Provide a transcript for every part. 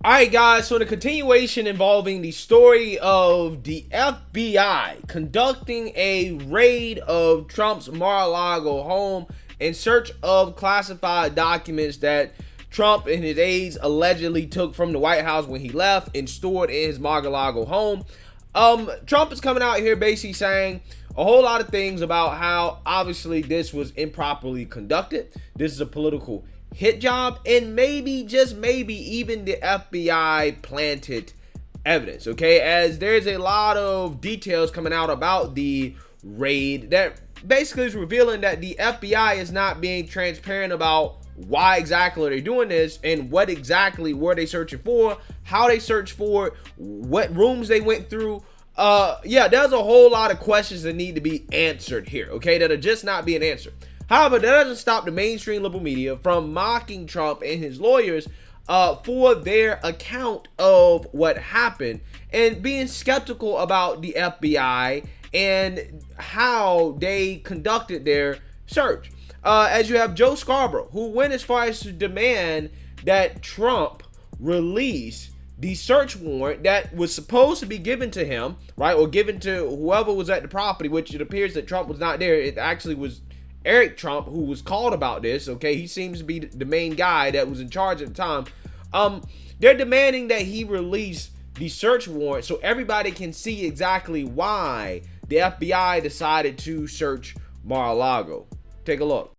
All right, guys, so the continuation involving the story of the FBI conducting a raid of Trump's Mar-a-Lago home in search of classified documents that Trump and his aides allegedly took from the White House when he left and stored in his Mar-a-Lago home. Trump is coming out here basically saying a whole lot of things about how obviously this was improperly conducted. This is a political hit job, and maybe, just maybe, even the FBI planted evidence, okay? As there's a lot of details coming out about the raid that basically is revealing that the FBI is not being transparent about why exactly they're doing this and what exactly were they searching for, how they searched for it, what rooms they went through. Yeah, there's a whole lot of questions that need to be answered here, okay, that are just not being answered. However, that doesn't stop the mainstream liberal media from mocking Trump and his lawyers for their account of what happened and being skeptical about the FBI and how they conducted their search. As you have Joe Scarborough, who went as far as to demand that Trump release the search warrant that was supposed to be given to him, right, or given to whoever was at the property, which it appears that Trump was not there. It actually was Eric Trump who was called about this, okay? He seems to be the main guy that was in charge at the time. They're demanding that he release the search warrant so everybody can see exactly why the FBI decided to search Mar-a-Lago. Take a look.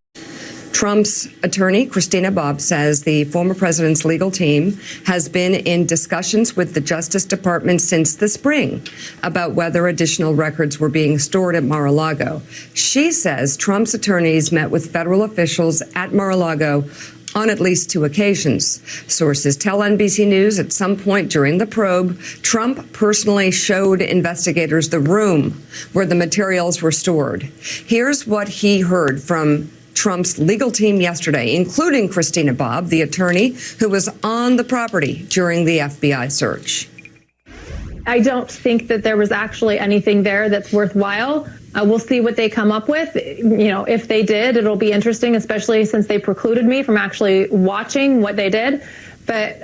Trump's attorney, Christina Bobb, says the former president's legal team has been in discussions with the Justice Department since the spring about whether additional records were being stored at Mar-a-Lago. She says Trump's attorneys met with federal officials at Mar-a-Lago on at least 2 occasions. Sources tell NBC News at some point during the probe, Trump personally showed investigators the room where the materials were stored. Here's what he heard from Trump's legal team yesterday, including Christina Bobb, the attorney who was on the property during the FBI search. I don't think that there was actually anything there that's worthwhile. We'll see what they come up with. You know, if they did, it'll be interesting, especially since they precluded me from actually watching what they did. But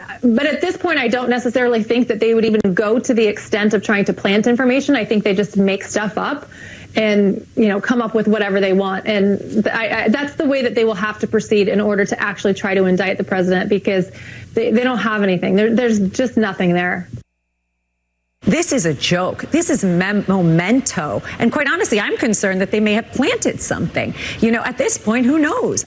at this point, I don't necessarily think that they would even go to the extent of trying to plant information. I think they just make stuff up and, you know, come up with whatever they want. And that's the way that they will have to proceed in order to actually try to indict the president, because they don't have anything. There's just nothing there. This is a joke. This is memento. And quite honestly, I'm concerned that they may have planted something. You know, at this point, who knows?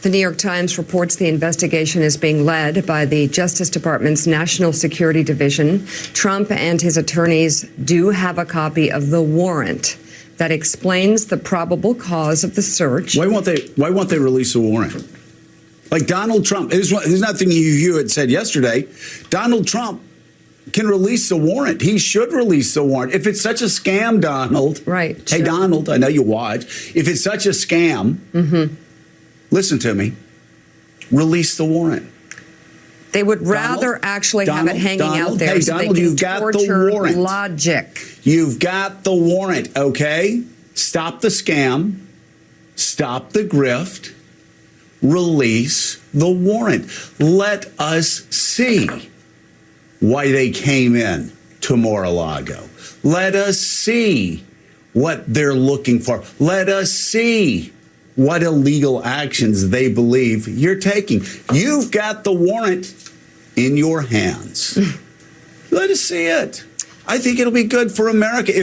The New York Times reports the investigation is being led by the Justice Department's National Security Division. Trump and his attorneys do have a copy of the warrant that explains the probable cause of the search. Why won't they release a warrant? Like Donald Trump, there's nothing you had said yesterday. Donald Trump can release a warrant. He should release a warrant. If it's such a scam, Donald. Right. Hey, sure. Donald, I know you watch. If it's such a scam, listen to me. Release the warrant. They would rather actually have it hanging out there. Hey, so Donald, they can you've got the torture warrant. Logic. You've got the warrant, okay? Stop the scam. Stop the grift. Release the warrant. Let us see why they came in to Mar-a-Lago. Let us see what they're looking for. Let us see what illegal actions they believe you're taking. You've got the warrant in your hands. Let us see it. I think it'll be good for America.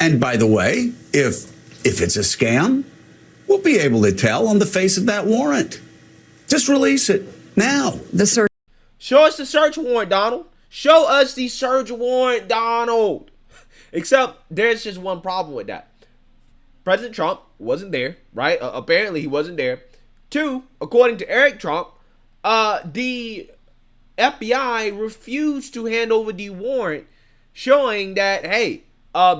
And by the way, if it's a scam, we'll be able to tell on the face of that warrant. Just release it now. Show us the search warrant, Donald. Show us the search warrant, Donald. Except there's just one problem with that. President Trump wasn't there, right? Apparently he wasn't there. 2, according to Eric Trump, the FBI refused to hand over the warrant showing that, hey,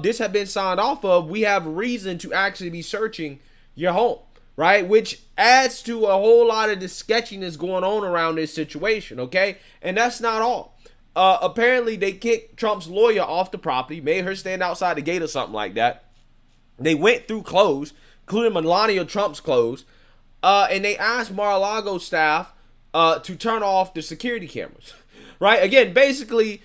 this had been signed off of. We have reason to actually be searching your home, right? Which adds to a whole lot of the sketchiness going on around this situation, okay? And that's not all. Apparently they kicked Trump's lawyer off the property, made her stand outside the gate or something like that. They went through clothes, including Melania Trump's clothes, and they asked Mar-a-Lago staff to turn off the security cameras, right? Again, basically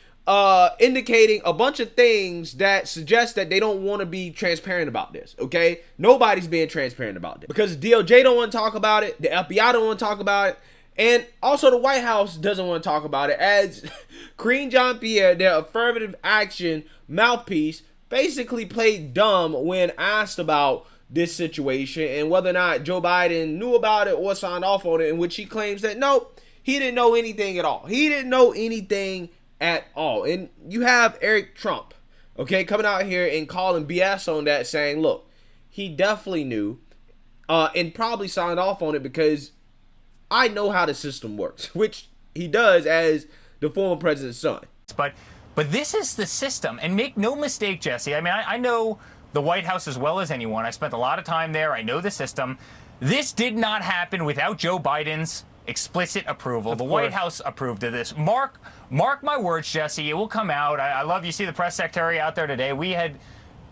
indicating a bunch of things that suggest that they don't want to be transparent about this, okay? Nobody's being transparent about this because DOJ don't want to talk about it, the FBI don't want to talk about it, and also the White House doesn't want to talk about it, as Karine Jean-Pierre, their affirmative action mouthpiece, basically played dumb when asked about this situation and whether or not Joe Biden knew about it or signed off on it, in which he claims that nope, he didn't know anything at all. He didn't know anything at all. And you have Eric Trump, okay, coming out here and calling BS on that, saying, look, he definitely knew and probably signed off on it because I know how the system works, which he does as the former president's son. But this is the system, and make no mistake, Jesse. I mean, I know the White House as well as anyone. I spent a lot of time there. I know the system. This did not happen without Joe Biden's explicit approval. The White House approved of this. Mark my words, Jesse. It will come out. I love you see the press secretary out there today. We had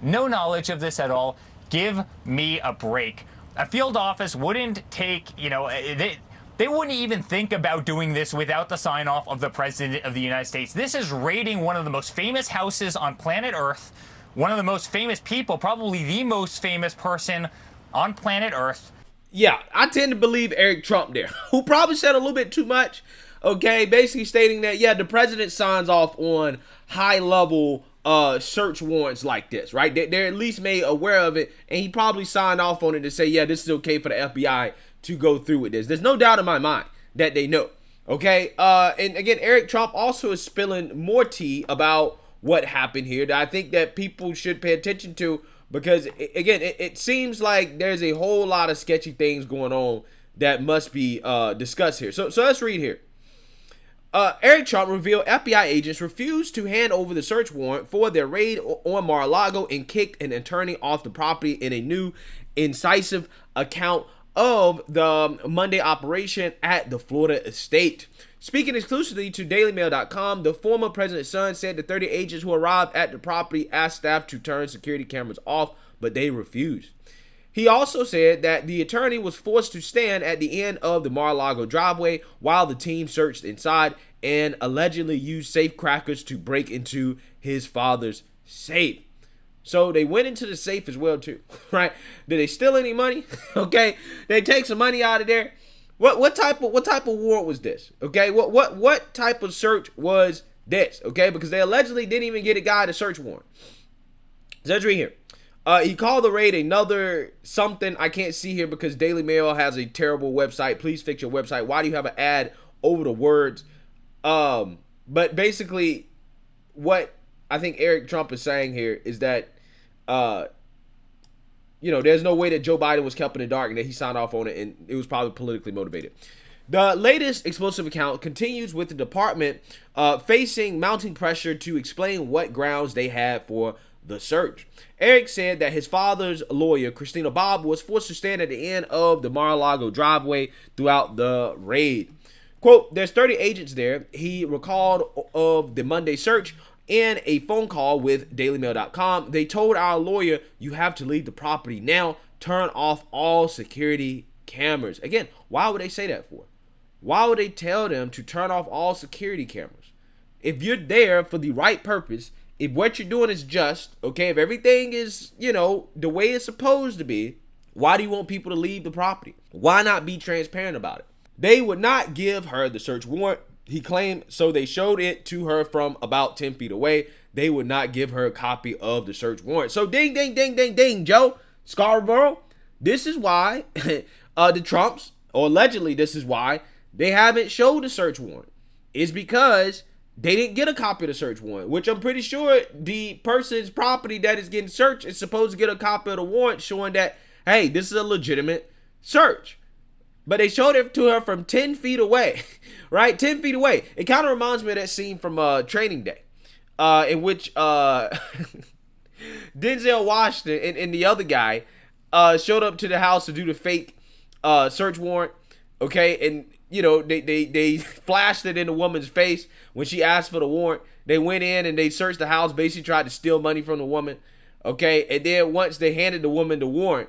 no knowledge of this at all. Give me a break. A field office wouldn't take, they wouldn't even think about doing this without the sign-off of the President of the United States. This is raiding one of the most famous houses on planet Earth, one of the most famous people, probably the most famous person on planet Earth. Yeah, I tend to believe Eric Trump there, who probably said a little bit too much, okay, basically stating that, yeah, the president signs off on high-level search warrants like this, right? They're at least made aware of it, and he probably signed off on it to say, yeah, this is okay for the FBI to go through with this. There's no doubt in my mind that they know, okay? And again, Eric Trump also is spilling more tea about what happened here that I think that people should pay attention to, because again, it seems like there's a whole lot of sketchy things going on that must be discussed here. So let's read here. Eric Trump revealed FBI agents refused to hand over the search warrant for their raid on Mar-a-Lago and kicked an attorney off the property in a new incisive account of the Monday operation at the Florida estate. Speaking exclusively to DailyMail.com, the former president's son said the 30 agents who arrived at the property asked staff to turn security cameras off, but they refused. He also said that the attorney was forced to stand at the end of the Mar-a-Lago driveway while the team searched inside and allegedly used safe crackers to break into his father's safe. So they went into the safe as well too, right? Did they steal any money? Okay, they take some money out of there. What type of warrant was this? Okay, what type of search was this? Okay, because they allegedly didn't even get a guy to search warrant. Let's read here. He called the raid another something I can't see here because Daily Mail has a terrible website. Please fix your website. Why do you have an ad over the words? But basically, what I think Eric Trump is saying here is that, there's no way that Joe Biden was kept in the dark and that he signed off on it, and it was probably politically motivated. The latest explosive account continues with the department facing mounting pressure to explain what grounds they had for the search. Eric said that his father's lawyer, Christina Bobb, was forced to stand at the end of the Mar-a-Lago driveway throughout the raid. Quote, there's 30 agents there. He recalled of the Monday search in a phone call with DailyMail.com. They told our lawyer, you have to leave the property now. Turn off all security cameras. Again, why would they say that for? Why would they tell them to turn off all security cameras? If you're there for the right purpose, if what you're doing is just, okay, if everything is, the way it's supposed to be, why do you want people to leave the property? Why not be transparent about it? They would not give her the search warrant, he claimed, so they showed it to her from about 10 feet away. They would not give her a copy of the search warrant. So ding, ding, ding, ding, ding, Joe Scarborough. This is why the Trumps, or allegedly this is why, they haven't showed the search warrant. It's because they didn't get a copy of the search warrant, which I'm pretty sure the person's property that is getting searched is supposed to get a copy of the warrant showing that, hey, this is a legitimate search. But they showed it to her from 10 feet away, right? 10 feet away. It kind of reminds me of that scene from Training Day, in which Denzel Washington and the other guy showed up to the house to do the fake search warrant, okay? And, they flashed it in the woman's face when she asked for the warrant. They went in and they searched the house, basically tried to steal money from the woman, okay? And then once they handed the woman the warrant,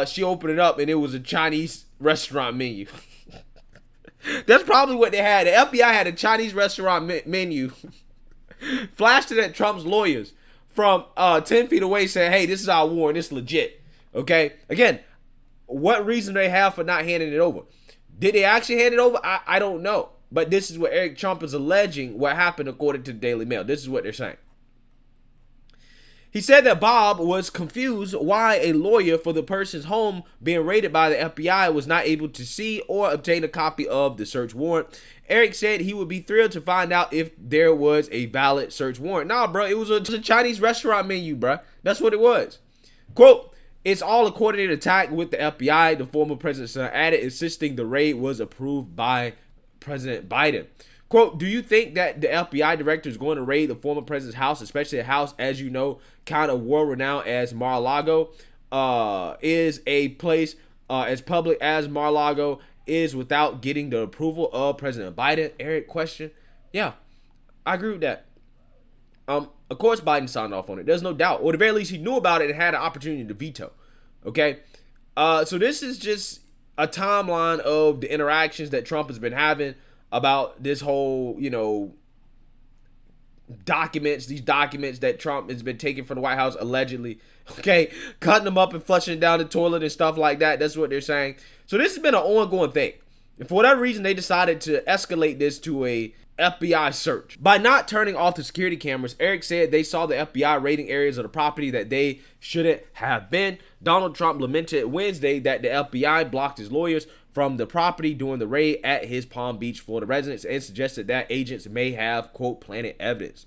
she opened it up and it was a Chinese restaurant menu. That's probably what they had. The FBI had a Chinese restaurant menu, flashed it at Trump's lawyers from 10 feet away, saying, hey, this is our warrant, it's legit. Okay? Again, what reason do they have for not handing it over? Did they actually hand it over? I don't know. But this is what Eric Trump is alleging what happened according to the Daily Mail. This is what they're saying. He said that Bob was confused why a lawyer for the person's home being raided by the FBI was not able to see or obtain a copy of the search warrant. Eric said he would be thrilled to find out if there was a valid search warrant. Nah, bro, it was a Chinese restaurant menu, bro. That's what it was. Quote, it's all a coordinated attack with the FBI, the former president added, insisting the raid was approved by President Biden. Quote, do you think that the FBI director is going to raid the former president's house, especially a house, as you know, kind of world-renowned as Mar-a-Lago, is a place as public as Mar-a-Lago is without getting the approval of President Biden? Eric question. Yeah, I agree with that. Of course Biden signed off on it. There's no doubt. Or at the very least, he knew about it and had an opportunity to veto. Okay? So this is just a timeline of the interactions that Trump has been having about this whole, these documents that Trump has been taking from the White House, allegedly, okay, cutting them up and flushing it down the toilet and stuff like that. That's what they're saying. So this has been an ongoing thing. And for whatever reason, they decided to escalate this to a FBI search. By not turning off the security cameras, Eric said they saw the FBI raiding areas of the property that they shouldn't have been. Donald Trump lamented Wednesday that the FBI blocked his lawyers from the property during the raid at his Palm Beach, Florida residence and suggested that agents may have, quote, planted evidence.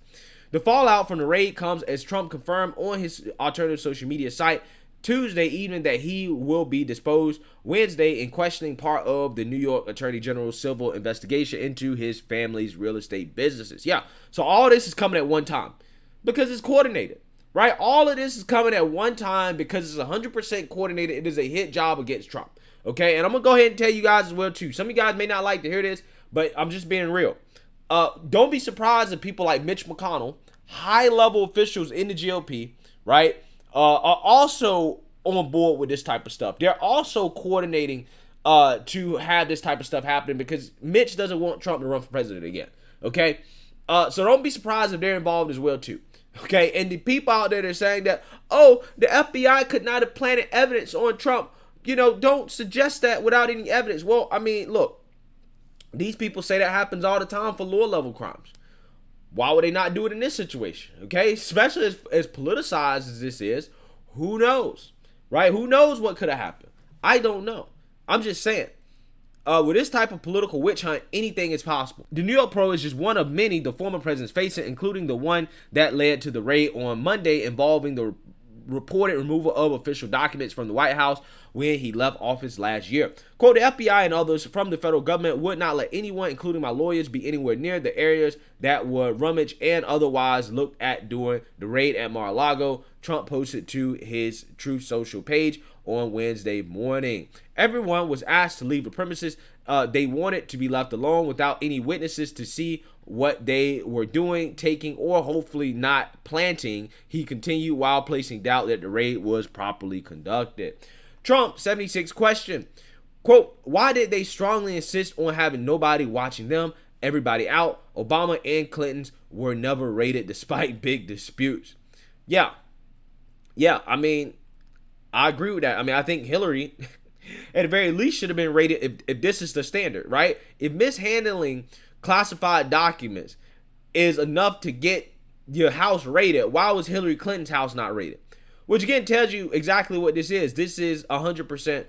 The fallout from the raid comes as Trump confirmed on his alternative social media site Tuesday evening that he will be disposed Wednesday in questioning part of the New York Attorney General's civil investigation into his family's real estate businesses. Yeah, so all this is coming at one time because it's coordinated, right? All of this is coming at one time because it's 100% coordinated. It is a hit job against Trump, okay? And I'm going to go ahead and tell you guys as well, too. Some of you guys may not like to hear this, but I'm just being real. Don't be surprised if people like Mitch McConnell, high-level officials in the GOP, right, are also on board with this type of stuff. They're also coordinating to have this type of stuff happening because Mitch doesn't want Trump to run for president again, okay? So don't be surprised if they're involved as well, too, okay? And the people out there that are saying that, oh, the FBI could not have planted evidence on Trump, don't suggest that without any evidence. Well, I mean, look, these people say that happens all the time for lower-level crimes. Why would they not do it in this situation? Okay, especially as politicized as this is, who knows, right? Who knows what could have happened? I don't know. I'm just saying, with this type of political witch hunt, anything is possible. The New York Pro is just one of many the former president's facing, including the one that led to the raid on Monday involving the reported removal of official documents from the White House when he left office last year. Quote, the FBI and others from the federal government would not let anyone, including my lawyers, be anywhere near the areas that were rummaged and otherwise looked at during the raid at Mar-a-Lago, Trump posted to his Truth Social page on Wednesday morning. Everyone was asked to leave the premises. They wanted to be left alone without any witnesses to see what they were doing, taking, or hopefully not planting, he continued while placing doubt that the raid was properly conducted. Trump, 76 question, quote, why did they strongly insist on having nobody watching them, everybody out? Obama and Clinton's were never raided despite big disputes. Yeah, I mean, I agree with that. I mean, I think Hillary, at the very least, should have been raided if this is the standard, right? If mishandling classified documents is enough to get your house raided, why was Hillary Clinton's house not raided? Which again tells you exactly what this is. This is 100%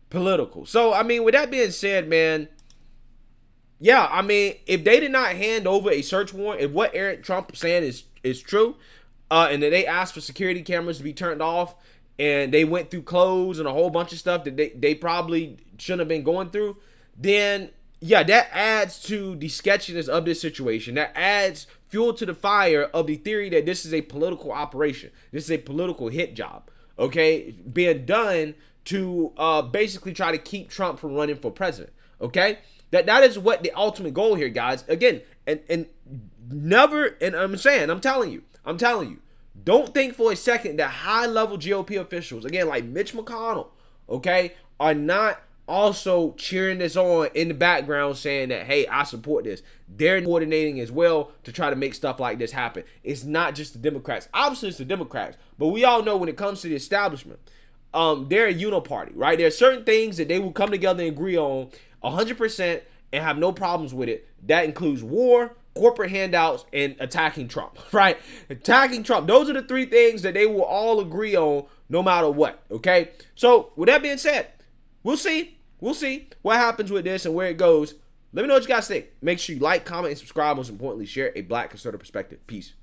political. So, I mean, with that being said, man, yeah, I mean, if they did not hand over a search warrant, if what Eric Trump is saying is true, and that they asked for security cameras to be turned off, and they went through clothes and a whole bunch of stuff that they probably shouldn't have been going through, then yeah, that adds to the sketchiness of this situation. That adds fuel to the fire of the theory that this is a political operation. This is a political hit job, okay, being done to basically try to keep Trump from running for president, okay? That is what the ultimate goal here, guys. Again, and never, and I'm telling you, don't think for a second that high-level GOP officials, again, like Mitch McConnell, okay, are not also cheering this on in the background, saying that, hey, I support this. They're coordinating as well to try to make stuff like this happen. It's not just the Democrats. Obviously, it's the Democrats, but we all know when it comes to the establishment, they're a uniparty, right? There are certain things that they will come together and agree on 100% and have no problems with it. That includes war, corporate handouts, and attacking Trump, right? Attacking Trump. Those are the three things that they will all agree on no matter what, okay? So with that being said, we'll see. We'll see what happens with this and where it goes. Let me know what you guys think. Make sure you like, comment, and subscribe. Most importantly, share a Black conservative perspective. Peace.